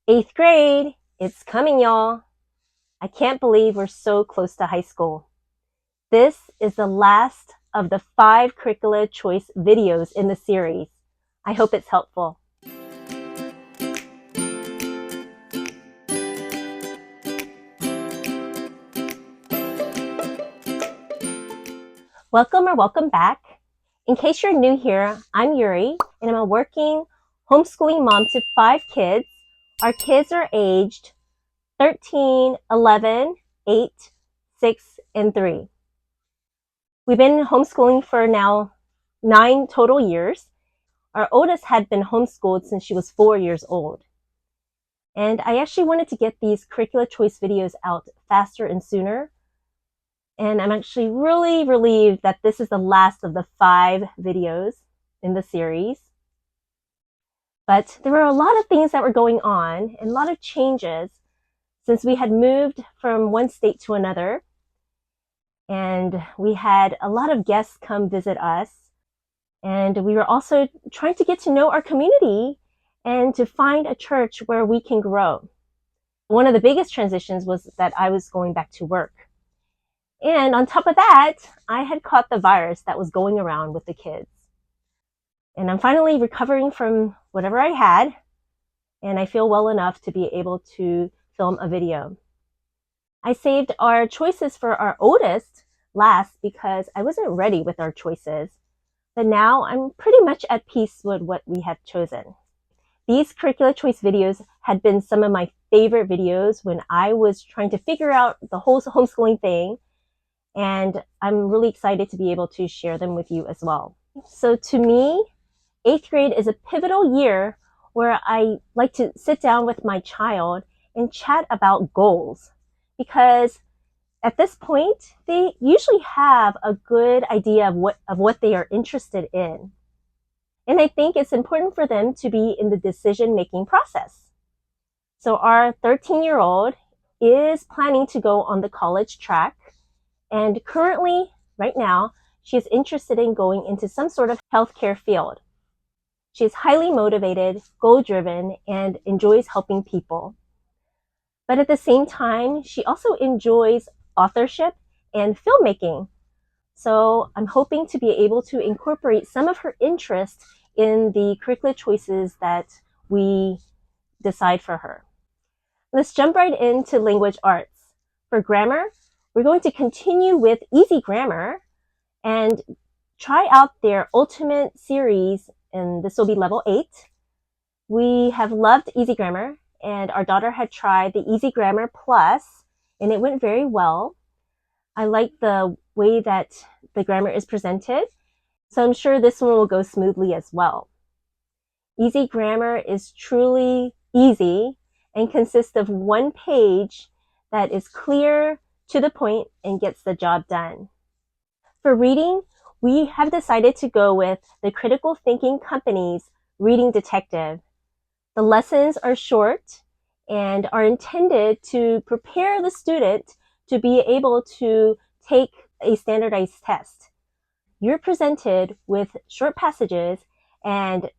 Eighth grade, it's coming, y'all. I can't believe we're so close to high school. This is the last of the 5 curricula choice videos in the series. I hope it's helpful. Welcome or welcome back. In case you're new here, I'm Yuri, and I'm a working homeschooling mom to 5 kids. Our kids are aged 13, 11, 8, 6, and 3. We've been homeschooling for now 9 total years. Our oldest had been homeschooled since she was 4 years old. And I actually wanted to get these curricula choice videos out faster and sooner. And I'm actually really relieved that this is the last of the 5 videos in the series. But there were a lot of things that were going on and a lot of changes since we had moved from one state to another. And we had a lot of guests come visit us. And we were also trying to get to know our community and to find a church where we can grow. One of the biggest transitions was that I was going back to work. And on top of that, I had caught the virus that was going around with the kids. And I'm finally recovering from whatever I had, and I feel well enough to be able to film a video. I saved our choices for our oldest last because I wasn't ready with our choices, but now I'm pretty much at peace with what we have chosen. These curricula choice videos had been some of my favorite videos when I was trying to figure out the whole homeschooling thing, and I'm really excited to be able to share them with you as well. So to me, 8th grade is a pivotal year where I like to sit down with my child and chat about goals, because at this point, they usually have a good idea of what they are interested in. And I think it's important for them to be in the decision-making process. So our 13-year-old is planning to go on the college track. And currently, right now, she is interested in going into some sort of healthcare field. She is highly motivated, goal-driven, and enjoys helping people. But at the same time, she also enjoys authorship and filmmaking. So I'm hoping to be able to incorporate some of her interests in the curricula choices that we decide for her. Let's jump right into language arts. For grammar, we're going to continue with Easy Grammar and try out their ultimate series, and this will be level 8. We have loved Easy Grammar, and our daughter had tried the Easy Grammar Plus, and it went very well. I like the way that the grammar is presented, so I'm sure this one will go smoothly as well. Easy Grammar is truly easy and consists of one page that is clear, to the point, and gets the job done. For reading, we have decided to go with the Critical Thinking Company's Reading Detective. The lessons are short and are intended to prepare the student to be able to take a standardized test. You're presented with short passages and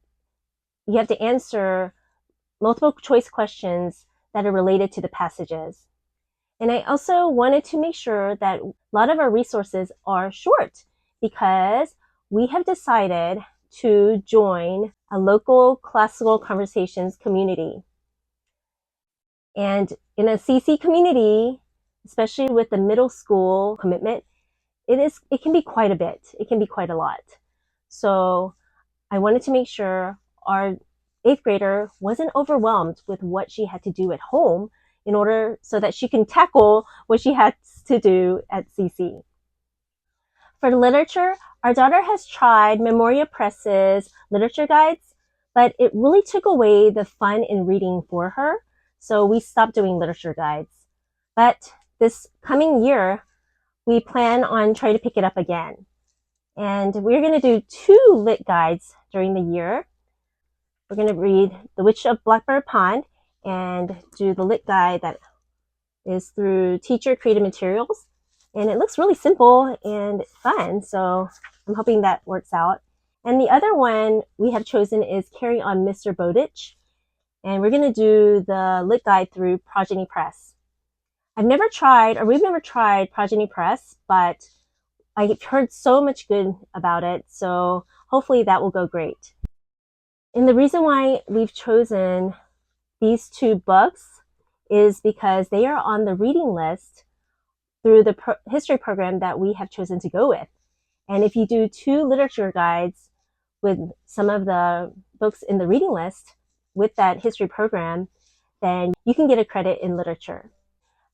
you have to answer multiple choice questions that are related to the passages. And I also wanted to make sure that a lot of our resources are short because we have decided to join a local classical conversations community. And in a CC community, especially with the middle school commitment, it can be quite a bit. It can be quite a lot. So I wanted to make sure our 8th grader wasn't overwhelmed with what she had to do at home in order so that she can tackle what she has to do at CC. For literature, our daughter has tried Memoria Press's literature guides, but it really took away the fun in reading for her, so we stopped doing literature guides. But this coming year, we plan on trying to pick it up again. And we're going to do 2 lit guides during the year. We're going to read The Witch of Blackbird Pond and do the lit guide that is through Teacher Creative Materials. And it looks really simple and fun, so I'm hoping that works out. And the other one we have chosen is Carry On Mr. Bowditch. and we're going to do the lit guide through Progeny Press. We've never tried Progeny Press, but I've heard so much good about it, so hopefully that will go great. And the reason why we've chosen these two books is because they are on the reading list through the history program that we have chosen to go with. And if you do 2 literature guides with some of the books in the reading list with that history program, then you can get a credit in literature.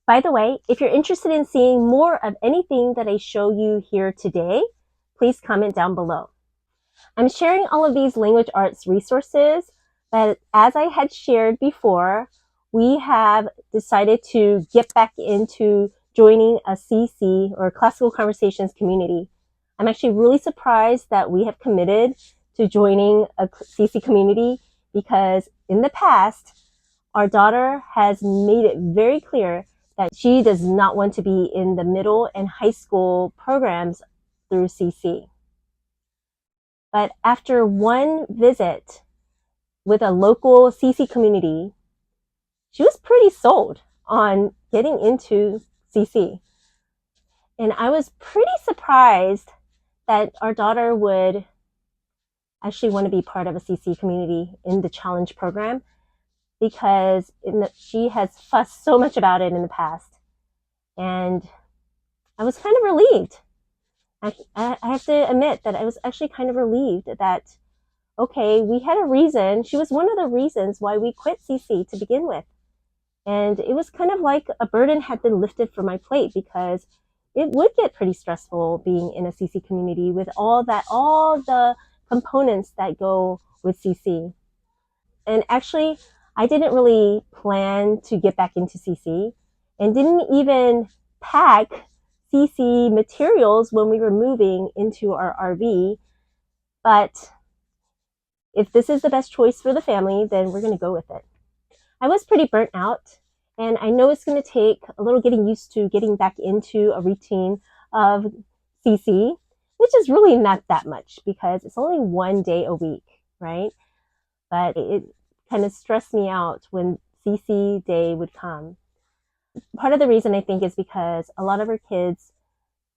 By the way, if you're interested in seeing more of anything that I show you here today, please comment down below. I'm sharing all of these language arts resources, but as I had shared before, we have decided to get back into joining a CC or Classical Conversations community. I'm actually really surprised that we have committed to joining a CC community because in the past, our daughter has made it very clear that she does not want to be in the middle and high school programs through CC. But after one visit with a local CC community, she was pretty sold on getting into CC. And I was pretty surprised that our daughter would actually want to be part of a CC community in the challenge program because she has fussed so much about it in the past. And I was kind of relieved. I have to admit that I was actually kind of relieved that, okay, we had a reason. She was one of the reasons why we quit CC to begin with. And it was kind of like a burden had been lifted from my plate because it would get pretty stressful being in a CC community with all the components that go with CC. And actually, I didn't really plan to get back into CC and didn't even pack CC materials when we were moving into our RV. But if this is the best choice for the family, then we're going to go with it. I was pretty burnt out, and I know it's going to take a little getting used to getting back into a routine of CC, which is really not that much because it's only 1 day a week, right? But it kind of stressed me out when CC day would come. Part of the reason I think is because a lot of our kids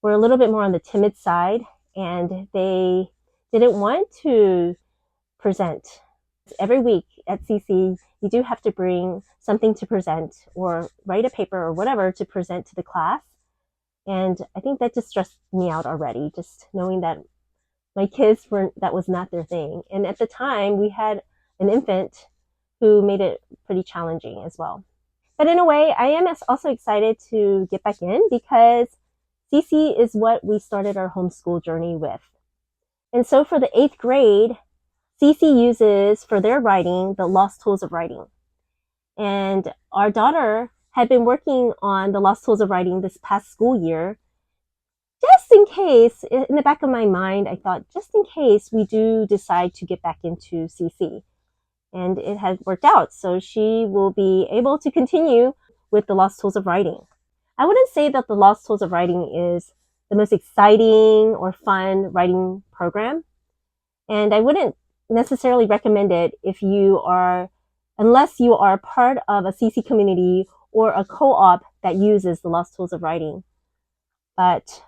were a little bit more on the timid side and they didn't want to present. Every week at CC, you do have to bring something to present or write a paper or whatever to present to the class. And I think that just stressed me out already, just knowing that my kids that was not their thing. And at the time, we had an infant who made it pretty challenging as well. But in a way, I am also excited to get back in because CC is what we started our homeschool journey with. And so for the 8th grade, CC uses for their writing the Lost Tools of Writing. And our daughter had been working on the Lost Tools of Writing this past school year. Just in case, in the back of my mind, I thought, just in case we do decide to get back into CC. And it has worked out. So she will be able to continue with the Lost Tools of Writing. I wouldn't say that the Lost Tools of Writing is the most exciting or fun writing program. And I wouldn't necessarily recommend it unless you are part of a CC community or a co-op that uses the Lost Tools of Writing. But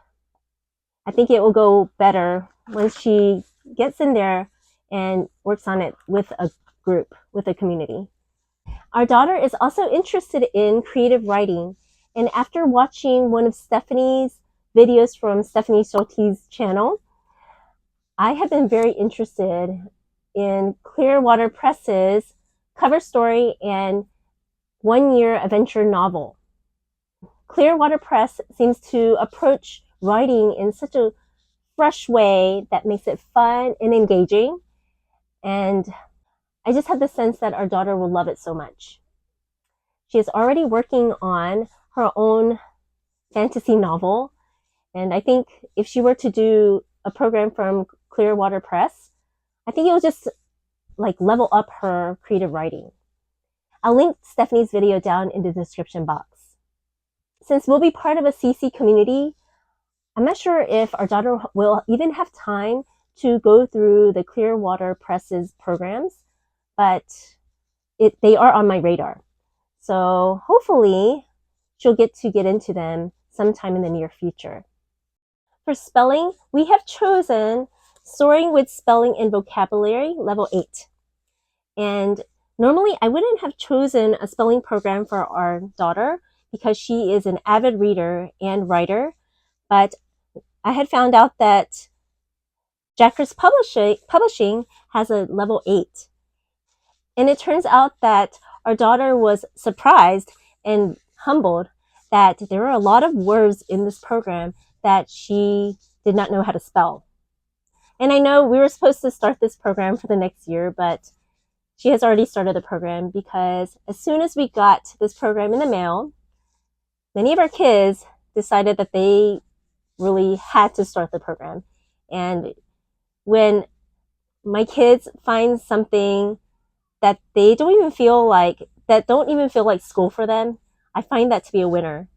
I think it will go better once she gets in there and works on it with a group, with a community. Our daughter is also interested in creative writing. And after watching one of Stephanie's videos from Stephanie Schulte's channel, I have been very interested in Clearwater Press's cover story and one-year adventure novel. Clearwater Press seems to approach writing in such a fresh way that makes it fun and engaging. And I just have the sense that our daughter will love it so much. She is already working on her own fantasy novel. And I think if she were to do a program from Clearwater Press, I think it will just level up her creative writing. I'll link Stephanie's video down in the description box. Since we'll be part of a CC community, I'm not sure if our daughter will even have time to go through the Clearwater Press's programs, but they are on my radar. So hopefully she'll get into them sometime in the near future. For spelling, we have chosen Soaring with Spelling and Vocabulary, Level 8. And normally I wouldn't have chosen a spelling program for our daughter because she is an avid reader and writer, but I had found out that Jackers Publishing has a Level 8. And it turns out that our daughter was surprised and humbled that there are a lot of words in this program that she did not know how to spell. And I know we were supposed to start this program for the next year, but she has already started the program because as soon as we got this program in the mail, many of our kids decided that they really had to start the program. And when my kids find something that they don't even feel like school for them, I find that to be a winner.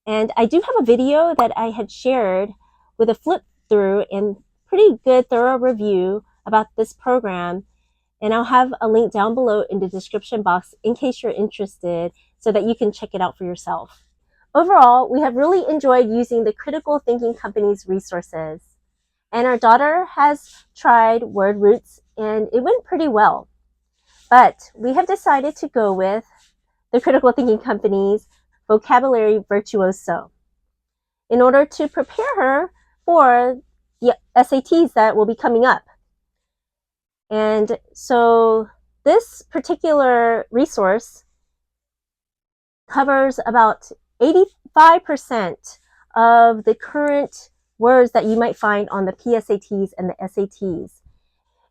And I do have a video that I had shared with a flip through and pretty good thorough review about this program. And I'll have a link down below in the description box in case you're interested so that you can check it out for yourself. Overall, we have really enjoyed using the Critical Thinking Company's resources. And our daughter has tried word roots and it went pretty well. But we have decided to go with the Critical Thinking Company's Vocabulary Virtuoso in order to prepare her for the SATs that will be coming up. And so this particular resource covers about 85% of the current words that you might find on the PSATs and the SATs.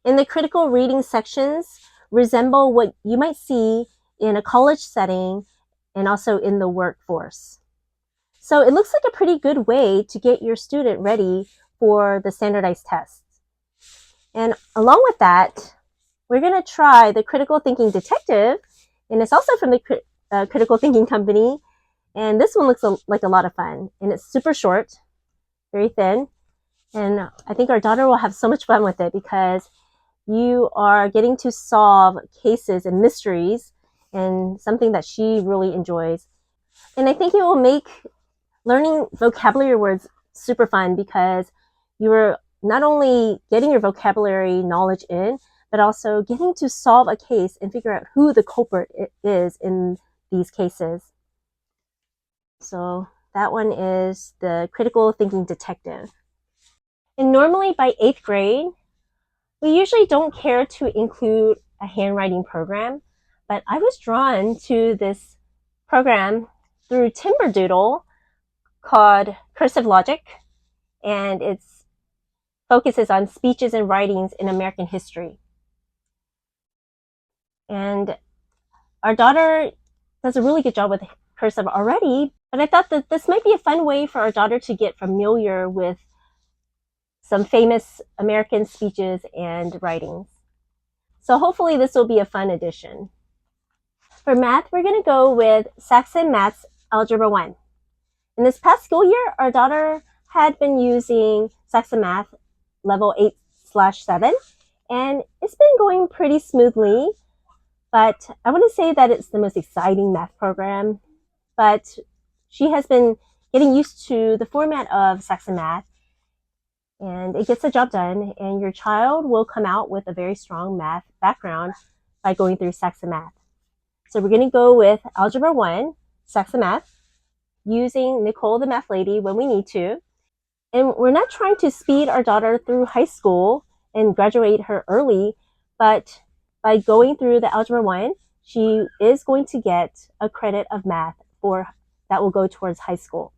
And the critical reading sections resemble what you might see in a college setting and also in the workforce. So it looks like a pretty good way to get your student ready for the standardized tests. And along with that, we're going to try the Critical Thinking Detective, and it's also from the Critical Thinking Company. And this one looks like a lot of fun, and it's super short, very thin. And I think our daughter will have so much fun with it because you are getting to solve cases and mysteries and something that she really enjoys. And I think it will make learning vocabulary words super fun because you are not only getting your vocabulary knowledge in, but also getting to solve a case and figure out who the culprit is in these cases. So that one is the Critical Thinking Detective. And normally by 8th grade, we usually don't care to include a handwriting program, but I was drawn to this program through Timberdoodle called Cursive Logic, and it focuses on speeches and writings in American history. And our daughter does a really good job with cursive already, but I thought that this might be a fun way for our daughter to get familiar with some famous American speeches and writings. So hopefully this will be a fun addition. For math, we're going to go with Saxon Math's Algebra 1. In this past school year, our daughter had been using Saxon Math Level 8/7, and it's been going pretty smoothly, but I want to say that it's the most exciting math program, but she has been getting used to the format of Saxon Math, and it gets the job done, and your child will come out with a very strong math background by going through Saxon Math. So we're going to go with Algebra 1, Saxon Math, using Nicole the Math Lady when we need to. And we're not trying to speed our daughter through high school and graduate her early, but by going through the Algebra 1, she is going to get a credit of math that will go towards high school.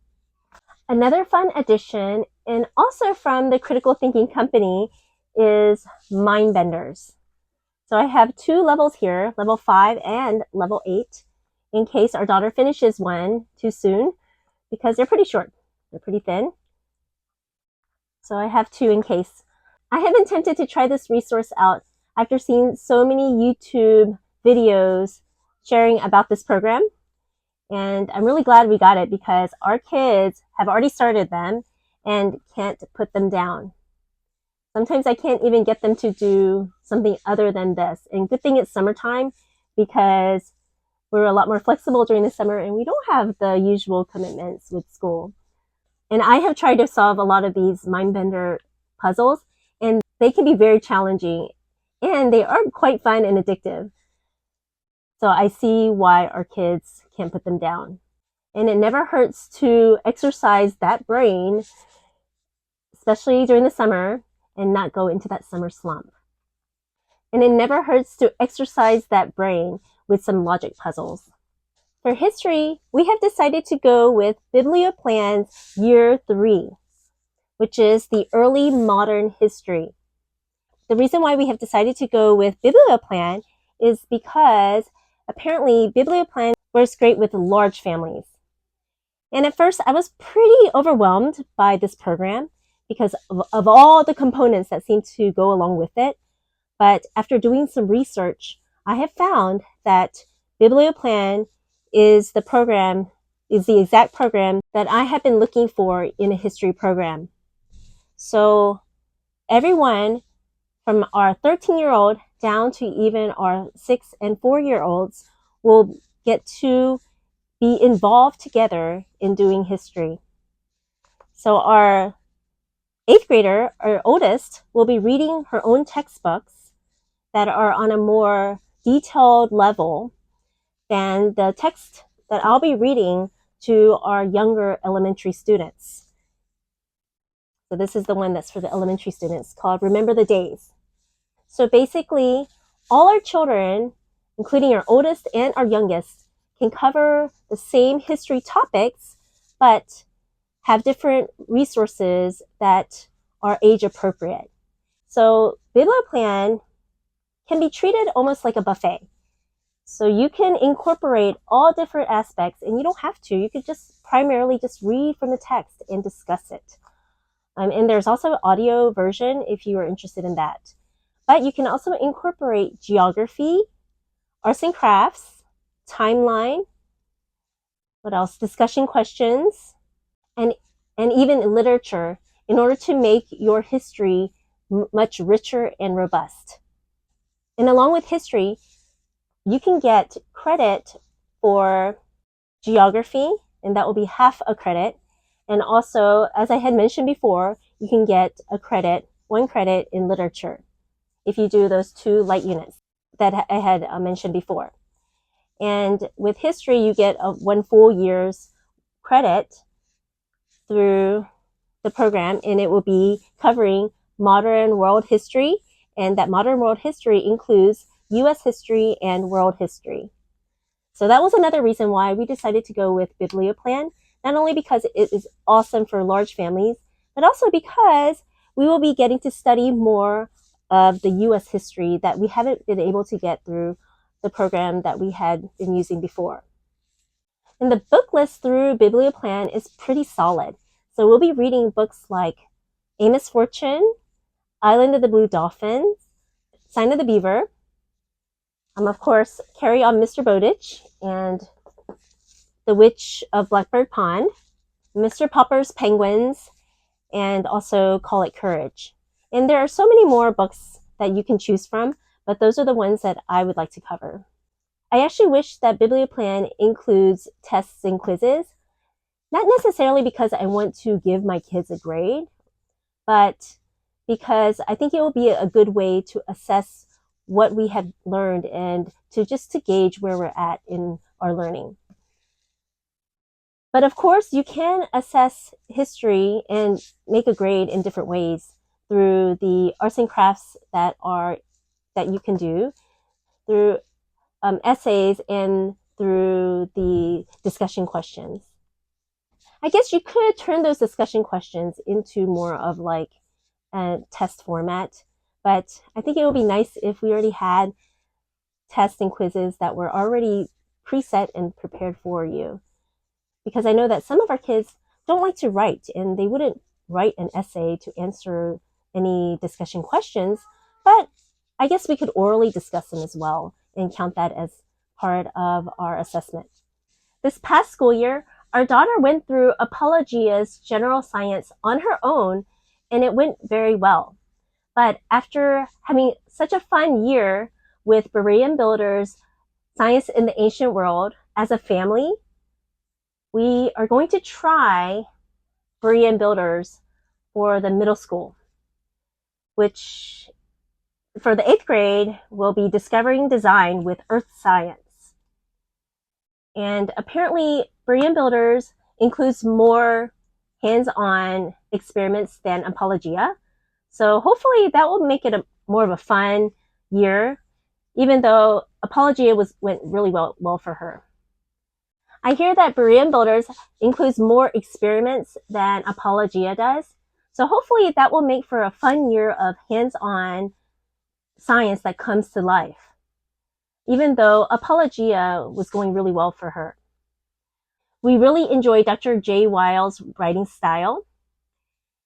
Another fun addition, and also from the Critical Thinking Company, is Mind Benders. So I have 2 levels here, level 5 and level 8, in case our daughter finishes one too soon, because they're pretty short. They're pretty thin. So I have 2 in case. I have been tempted to try this resource out after seeing so many YouTube videos sharing about this program. And I'm really glad we got it because our kids have already started them and can't put them down. Sometimes I can't even get them to do something other than this. And good thing it's summertime because we're a lot more flexible during the summer and we don't have the usual commitments with school. And I have tried to solve a lot of these mind bender puzzles, and they can be very challenging, and they are quite fun and addictive. So I see why our kids can't put them down. And it never hurts to exercise that brain, especially during the summer, and not go into that summer slump. And it never hurts to exercise that brain with some logic puzzles. For history, we have decided to go with Biblioplan's Year 3, which is the early modern history. The reason why we have decided to go with Biblioplan is because apparently Biblioplan works great with large families. And at first, I was pretty overwhelmed by this program because of all the components that seem to go along with it. But after doing some research, I have found that Biblioplan is the exact program that I have been looking for in a history program. So everyone from our 13-year-old down to even our 6 and 4-year-olds will get to be involved together in doing history. So our 8th grader, our oldest, will be reading her own textbooks that are on a more detailed level than the text that I'll be reading to our younger elementary students. So this is the one that's for the elementary students, called Remember the Days. So basically, all our children, including our oldest and our youngest, can cover the same history topics, but have different resources that are age appropriate. So Biblioplan can be treated almost like a buffet. So you can incorporate all different aspects, and you don't have to. You could just primarily just read from the text and discuss it. And there's also an audio version if you are interested in that. But you can also incorporate geography, arts and crafts, timeline, what else? Discussion questions, and even literature in order to make your history much richer and robust. And along with history, you can get credit for geography, and that will be half a credit. And also, as I had mentioned before, you can get one credit in literature if you do those 2 light units that I had mentioned before. And with history, you get 1 full year's credit through the program, and it will be covering modern world history, and that modern world history includes U.S. history and world history. So that was another reason why we decided to go with Biblioplan, not only because it is awesome for large families, but also because we will be getting to study more of the U.S. history that we haven't been able to get through the program that we had been using before. And the book list through Biblioplan is pretty solid. So we'll be reading books like Amos Fortune, Island of the Blue Dolphins, Sign of the Beaver, of course, Carry On Mr. Bowditch, and The Witch of Blackbird Pond, Mr. Popper's Penguins, and also Call It Courage. And there are so many more books that you can choose from, but those are the ones that I would like to cover. I actually wish that Biblioplan includes tests and quizzes, not necessarily because I want to give my kids a grade, but because I think it will be a good way to assess what we have learned and to gauge where we're at in our learning. But of course, you can assess history and make a grade in different ways through the arts and crafts that you can do, through essays, and through the discussion questions. I guess you could turn those discussion questions into more of like a test format, but I think it would be nice if we already had tests and quizzes that were already preset and prepared for you. Because I know that some of our kids don't like to write, and they wouldn't write an essay to answer any discussion questions, but I guess we could orally discuss them as well and count that as part of our assessment. This past school year, our daughter went through Apologia's general science on her own, and it went very well. But after having such a fun year with Berean Builders Science in the Ancient World, as a family, we are going to try Berean Builders for the middle school, which for the 8th grade will be Discovering Design with Earth Science. And apparently Berean Builders includes more hands-on experiments than Apologia. So hopefully that will make it more of a fun year, even though Apologia went really well for her. I hear that Berean Builders includes more experiments than Apologia does. So hopefully that will make for a fun year of hands-on science that comes to life, even though Apologia was going really well for her. We really enjoy Dr. J. Weil's writing style,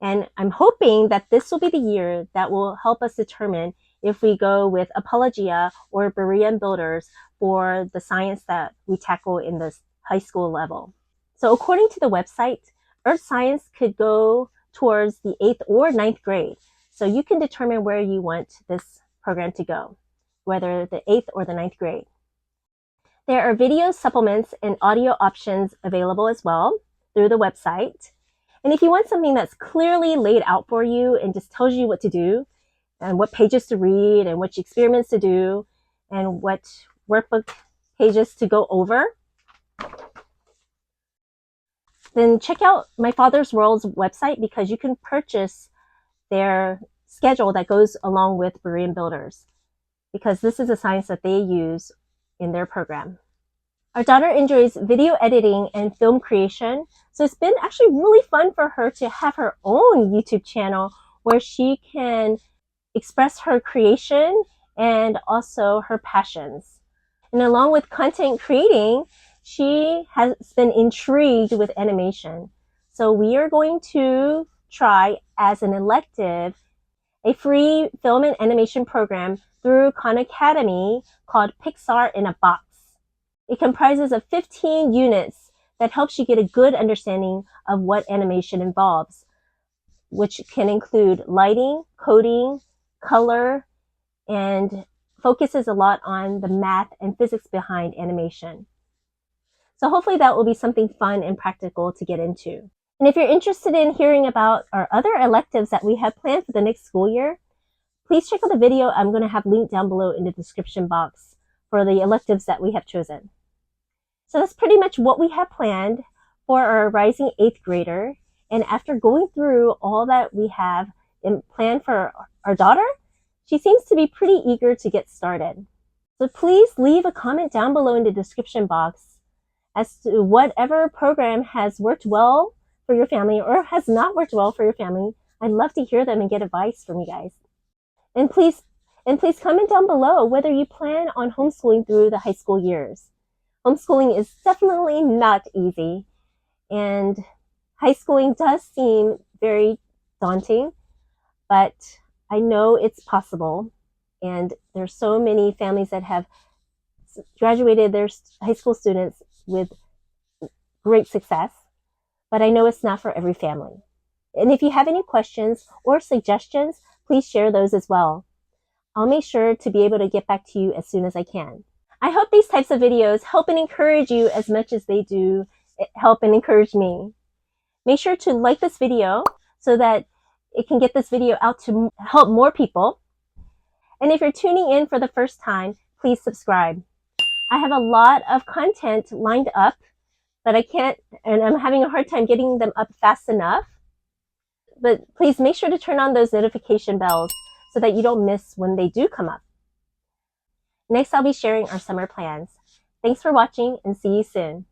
and I'm hoping that this will be the year that will help us determine if we go with Apologia or Berean Builders for the science that we tackle in the high school level. So according to the website, Earth Science could go towards the 8th or 9th grade. So you can determine where you want this program to go, whether the 8th or the 9th grade. There are video supplements and audio options available as well through the website. And if you want something that's clearly laid out for you and just tells you what to do and what pages to read and which experiments to do and what workbook pages to go over, then check out My Father's World's website, because you can purchase their schedule that goes along with Berean Builders, because this is a science that they use in their program. Our daughter enjoys video editing and film creation, so it's been actually really fun for her to have her own YouTube channel where she can express her creation and also her passions. And along with content creating, she has been intrigued with animation. So we are going to try as an elective a free film and animation program through Khan Academy called Pixar in a Box. It comprises of 15 units that helps you get a good understanding of what animation involves, which can include lighting, coding, color, and focuses a lot on the math and physics behind animation. So hopefully that will be something fun and practical to get into. And if you're interested in hearing about our other electives that we have planned for the next school year, please check out the video I'm going to have linked down below in the description box for the electives that we have chosen. So that's pretty much what we have planned for our rising 8th grader. And after going through all that we have planned for our daughter, she seems to be pretty eager to get started. So please leave a comment down below in the description box as to whatever program has worked well for your family or has not worked well for your family. I'd love to hear them and get advice from you guys. And please comment down below whether you plan on homeschooling through the high school years. Homeschooling is definitely not easy, and high schooling does seem very daunting, but I know it's possible, and there's so many families that have graduated their high school students with great success, but I know it's not for every family. And if you have any questions or suggestions, please share those as well. I'll make sure to be able to get back to you as soon as I can. I hope these types of videos help and encourage you as much as they do help and encourage me. Make sure to like this video so that it can get this video out to help more people. And if you're tuning in for the first time, please subscribe. I have a lot of content lined up, but I can't, and I'm having a hard time getting them up fast enough. But please make sure to turn on those notification bells so that you don't miss when they do come up. Next, I'll be sharing our summer plans. Thanks for watching, and see you soon.